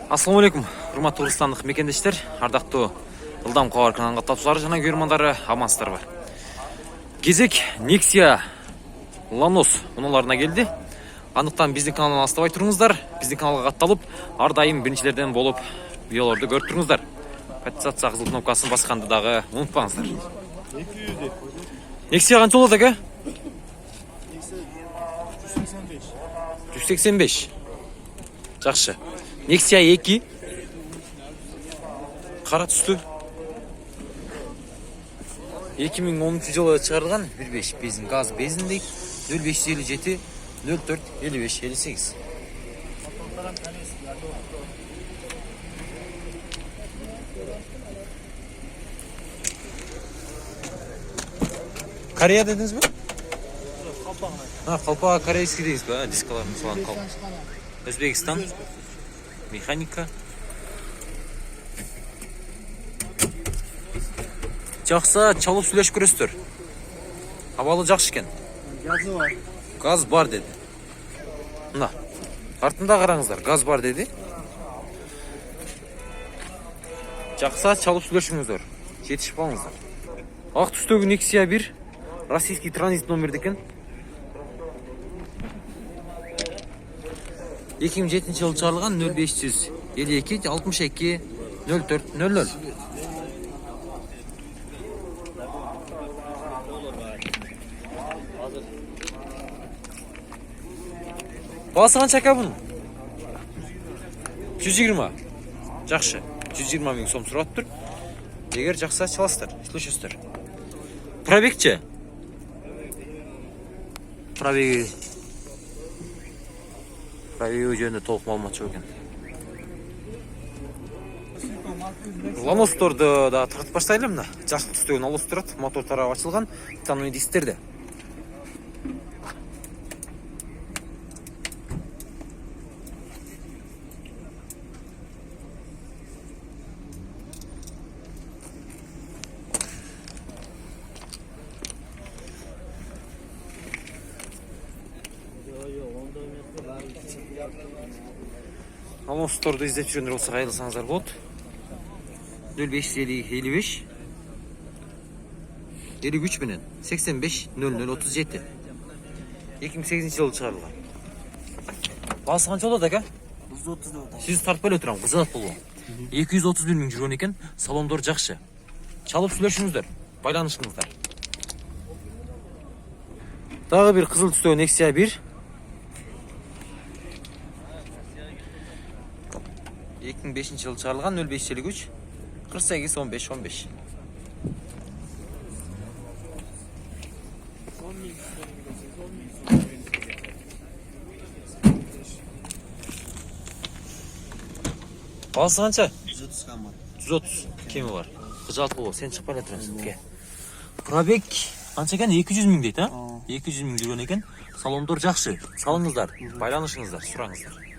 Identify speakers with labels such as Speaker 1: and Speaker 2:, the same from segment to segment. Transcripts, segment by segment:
Speaker 1: Ассаламу алейкум, урматтуу кыргызстандык мекендештер, ардактуу Ылдам кабар каналына каттаушулары жана көрөрмандары амансыздарбы. Кезек Nexia Lanos унааларына келди. Андыктан биздин каналдан астабай туруңуздар, биздин каналга катталып, ар дайым биринчилерден болуп видеолорду көрүп туруңуздар. Подписаться кызыл кнопкасын басканды дагы унутпаңыздар. Nexia канча болот ака? 185. Жакшы. Nexia 2. Кара түстүү. 2013 жылы чыгарылган 1.5 бензин газ бензиндей 0557 04 55 58. Корея дедіңіз бе? Қалпаға корейский дейсіз бе? Дискаларын салған қалп. Өзбекстан. Механика. Жақса чалып сүйлөшүп көрөсүздөр. Абалы жакшы экен.
Speaker 2: Газы бар.
Speaker 1: Газ бар деди. Мына. Артында караңыздар, газ бар деди. Жақса чалып сүйлөшүңүздөр. Жетишип калыңыздар. Ак түстөгү Nexia 1 российский транзит номер екен. 2007 жылы чыгарылган 0552 62 04 00. Басы канча ака бунун? 120. Жакшы. 120 миң сом сурап тур. Эгер жакса чаласыздар, сүйлөшөсүздөр. Пробегчи? Пробеги жөнүндө толук маалымат жок экен. Lanos'торду да тартып баштайлы мына. Жакшы түстөгүн алып турат, мотор тарабы ачылган, титановый дискттерде. Lanos'торду издеп жүргөндөр болсо кайрылсаңыздар болот. 0555 53 менен 85 0037. 2008 жылы чыгарылган. Басы канча болот ака?
Speaker 2: 130 болот.
Speaker 1: Сиз тартып эле турам, кызат болобу? 231 миң жүргөн экен, салондор жакшы. Чалып сүйлөшүңүздөр, байланышыңыздар. Дагы бир кызыл түстөгү Nexia 1. 2005 жылы чыгарылган 0553 48 15 15. Басы канча?
Speaker 2: 130 кам.
Speaker 1: 130 кеми бар. Кыжалт болобу, сен чыкпай эле турасың. Пробег канча экен? 200 миң дейт, а? 200 миң жүргөн экен. Салондор жакшы. Салыңыздар, байланышыңыздар, сураңыздар.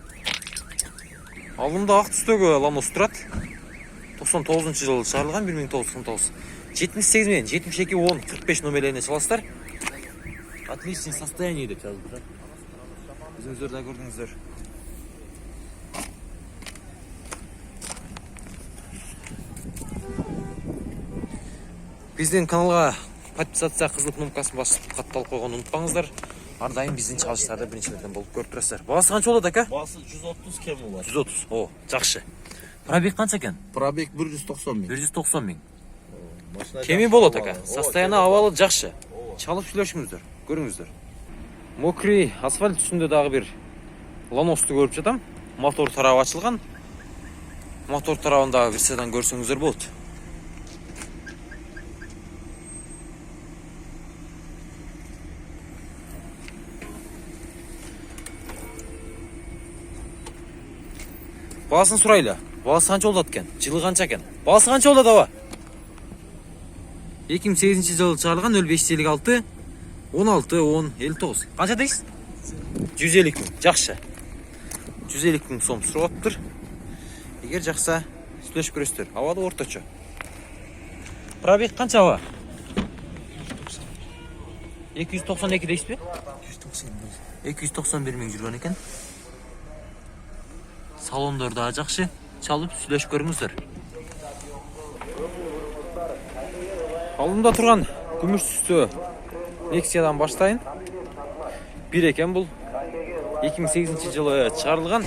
Speaker 1: Алдымда ак түстөгү Lanos турат. 99 жылы чыгарылган 1999. 78 менен 72 10 45 номерлерине чаласыздар. Отличный состояние деп жазып турат. Өзүңүздөр да көрдүңүздөр. Биздин каналга подписаться кызыл кнопкасын басып катталып койгонду унутпаңыздар. Ар дайым биздин чалыштарды биринчилерден болуп көрүп турасыздар. Басы канча болот ака?
Speaker 2: Басы 130 кем бар.
Speaker 1: 130. О, жакшы. Пробег канча экен?
Speaker 2: Пробег 190 миң.
Speaker 1: 190 миң. Кеми болот ака. Состояние абалы жакшы. Чалып сүйлөшүңүздөр, көрүңүздөр. Мокрый асфальт үстүндө дагы бир Lanos'ту көрүп жатам. Мотор тарабы ачылган. Мотор тарабында бир седан көрсөңүздөр болот. Басын сурайлы. Басы канча болот экен? Жылы канча экен? Басы канча болот аба? 2008 жылы чыгарылган 0556 16 10 59. Канча дейсиз? 150 миң. Жакшы. 150 миң сом сурап тур. Эгер жакса сүйлөшүп көрөсүздөр. Абалы орточо. Пробег канча аба? 292 дейсиз бе? 291 миң жүргөн экен. Салондор да жакшы. чалып сүйлөшүп көрүңүздөр. Алдымда турган күмүш түстүү Nexia'дан баштайын. Бир экен бул 2008-жылы чыгарылган.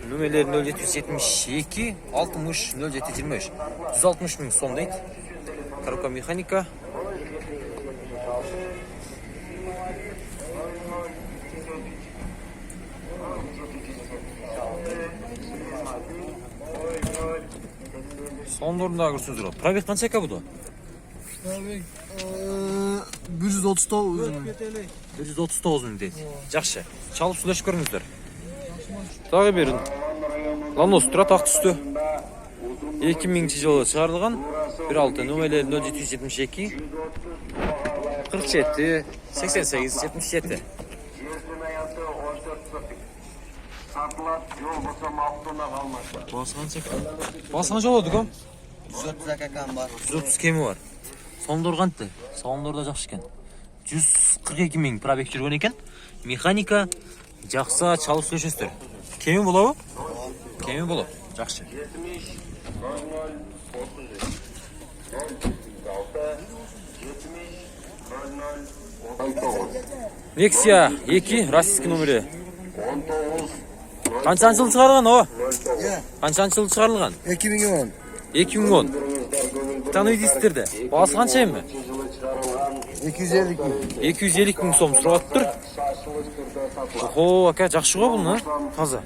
Speaker 1: Нөмерлери 0772 60 0723 160 миң сом дейт. Коробка механика. Сондорунда көрсөңүздөр. Пробег канча экен бу?
Speaker 3: Пробег 139 миң.
Speaker 1: 139 миң дейт. Жакшы. Чалып сүйлөшүп көрүңүздөр. Дагы бир Lanos турат ак түстү. 2000-жылы чыгарылган. 16 нөмерлери 0772 47 88 77. Басқан жол өдік,
Speaker 2: 130 акакам бар.
Speaker 1: 130 кеми бар. Сондор қантты? Сондорда жақшы екен. 142 миң пробег жүрген екен. Механика жақса чалып сөйлесіңіздер. Кеми болады? Кеми болады. Жақшы. Nexia 2 российский номері. Қаншаншы жыл шығарылған о? Қаншаншы жыл шығарылған?
Speaker 3: 2010.
Speaker 1: 2010. Тану дейсіздерді. Басы қанша емі?
Speaker 3: 250 миң.
Speaker 1: 250 миң сом сұрап тұр. Охо, ака жақшы ғой бұл, таза.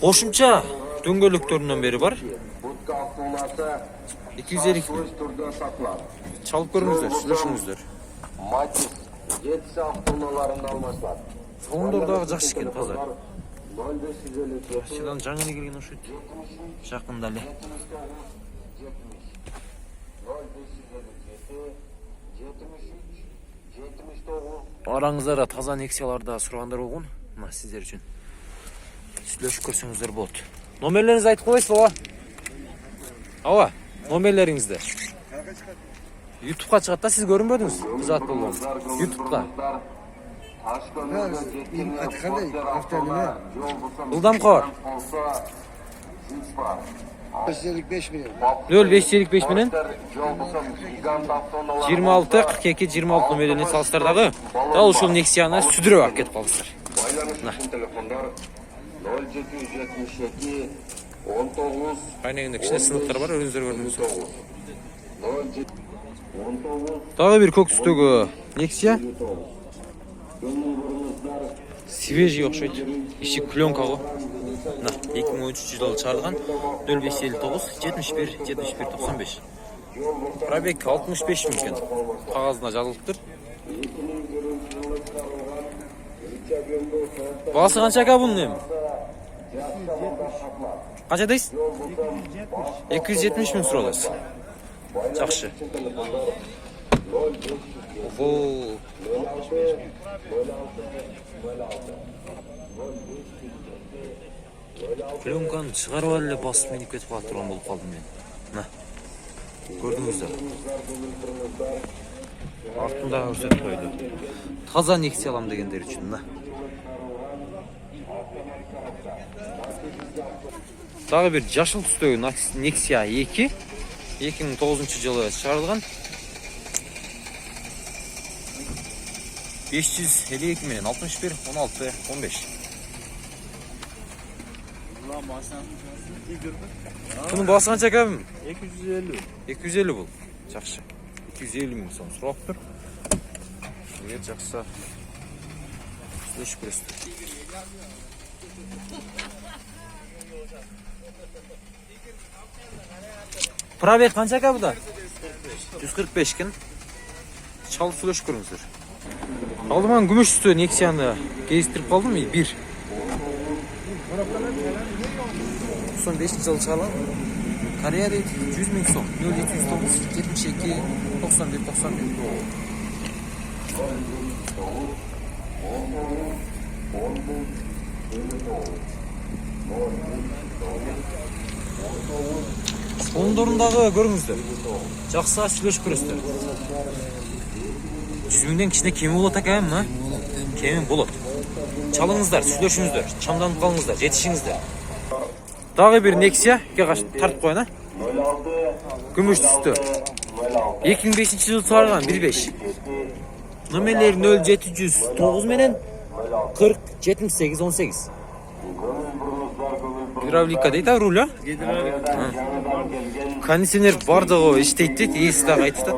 Speaker 1: Қошымша дөңгөлектерінен бері бар. 250 миң. Чалып көріңіздер, сүйлөшіңіздер. Сондордағы жақсы екен, таза. Сидан жаңа келген ұшыд. Жақында әлі. Араңыздарда таза Nexia'ларда сұрағандар болған. Мына сіздер үшін сүйлөшүп көрсөңүздөр болот. Номерлеріңізді айтып қойсыз, ава? Номерлеріңізді. YouTube'ға шығатта сіз көрінбедіңіз? Қызат болған. YouTube'ға. Жылдам қауар.
Speaker 3: 555 миң.
Speaker 1: 0555 менен 26 42 26 номеріне салыстардағы дал ушул Nexia'ны сүдүрөп алып кетип калдыңыздар. Айнегенде кичине сыныктар бар, өзүңүздөр көрдүңүздөр. Дагы бир көк түстөгү Nexia. Свежий окшойт. Иши пленка го. 2013-жылы чыгарылган 0559 71 71 95. Пробег 65 миң экен. Кагазына жазылыптыр. Басы канча ака бунун эми? Канча дейсиз? 270 миң сураласыз. Жакшы. Ого. Пленканы чыгарып эле басып минип кетип калып турган болуп калдым мен. Мына. Көрдүңүздөр. Артында көрсөтүп койду. Таза Nexia алам дегендер үчүн, мына. Дагы бир жашыл түстөгү Nexia 2 2009-жылы чыгарылган. 552 менен 61 16 15. Bunun bası kança kabim?
Speaker 2: 250.
Speaker 1: 250 bul. Жақсы. 250 миң сом сұрақтыр. Егер жақса сүйлөшүп көрөсүздөр. Пробег канча ака буда? 145 кен. Чалып сүйлөшүп көрүңүздөр. Алдыман күмүш түстө Nexia'ны кезиктирип калдым. 1 95-жылы чыгарылган. Корея дейт 100 миң сом. 0709 72 91 91. Сондорындагы көрүңүздөр. Жакса сүйлөшүп көрөсүздөр. 100 миңден кичине кеми болот экенби? Кеми болот. Çalыңыздар, сүйлөшүңүздөр, чамданып калыңыздар, жетишиңиздер. Дагы бир Nexia, тартып коюн а. Күмүш түстө. 2005-жылы чыгарылган 1.5. Номерлери 0709 менен 40 78 18. Гидравлика дейт а руль а? Кондиционер бардыгы иштейт дейт, ээси дагы айтып атат.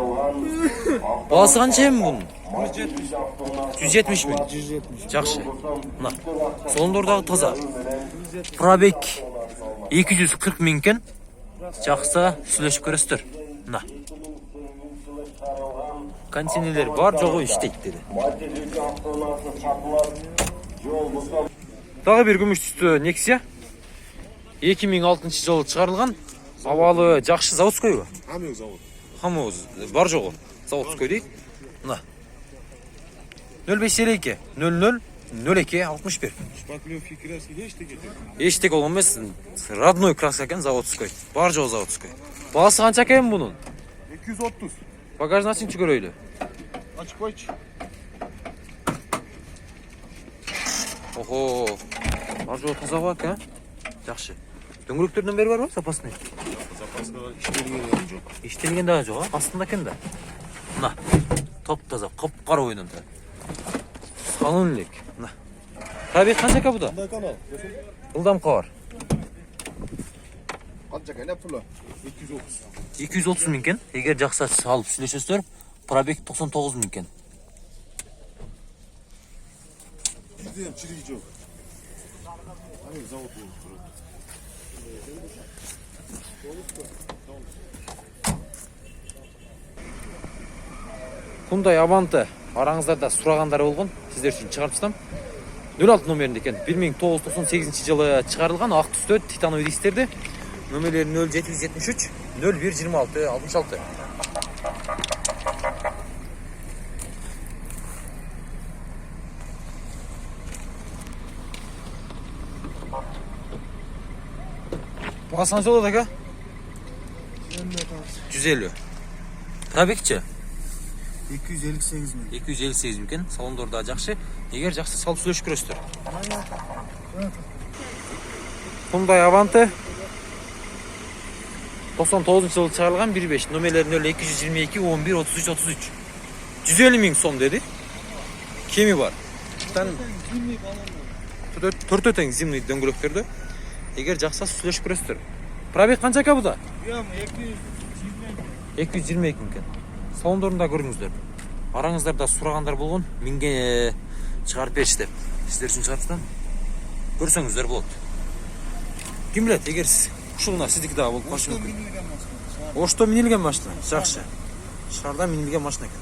Speaker 1: Баасы канча эми бунун? 170 миң. Жакшы. Мына. Сондор дагы таза. Пробег 240 миң экен. Жакса сүйлөшүп көрөсүздөр. Мына. Кондиционерлер бар, жогу иштейт деди. Дагы бир күмүш түстүү Nexia. 2006-жылы чыгарылган. Абалы жакшы, заводскойбу?
Speaker 4: Хамы завод.
Speaker 1: Хамы бар жогу. Заводской дейт. Мына. 0502 00 02 61.
Speaker 4: Шпаклевки краски эчтеке.
Speaker 1: Эчтек болгон эмес, родной краска экен, заводской. Бар жогу заводской. Баасы канча экен бунун?
Speaker 4: 230.
Speaker 1: Багажын ачыңчы көрөйлү.
Speaker 4: Açık koyç.
Speaker 1: Охо. Бар жогу таза бар экен. Жакшы. Дөңгөлөктөрдөн бери барбы? Запасный.
Speaker 4: Запаска işlerine yok.
Speaker 1: Иштелген дагы жок, астында экен да. Мына. Топ таза, капкара ойнонда. Салон элек. Мына. Пробег канча экен буда?
Speaker 4: Bunday kanal.
Speaker 1: Ылдамка бар.
Speaker 4: Kaç ne pulu? 230.
Speaker 1: 230 миң экен. Эгер жакса салып сүйлөшөсүздөр, пробег 99 миң экен.
Speaker 4: Bizde çirik yok. Hani zavod yok.
Speaker 1: Hyundai Avante араңыздарда сурагандары болгон, сиздер үчүн чыгарып тастам. 06 номеринде экен. 1998-жылы чыгарылган ак түстө титановый дистерди. Номерлери 0773 0126 66. Баасы канча болот ака? 150. Пробегчи?
Speaker 3: 258 миң.
Speaker 1: 258 миң экен. Салондор да жакшы. Эгер жакса салып сүйлөшүп көрөсүздөр. Hyundai Avante 99-жылы чыгарылган 1.5. Номерлери 0222 11 33 33. 150 миң сом деди. Кеми бар. Төртө тең зимний дөңгөлөктөрдө. Эгер жакса сүйлөшүп көрөсүздөр. Пробег канча ака буда? 222 миң экен. Салондорунда көрүңүздөр. Араңыздарда сурагандар болгон, миңге чыгарып бериш деп. Сиздер үчүн чыгарттым. Көрсөңүздөр болот. Ким билет, эгер ушуна сиздики дагы болуп калышы мүмкүн. Ошто минилген машина, жакшы. Шаарда минилген машина экен.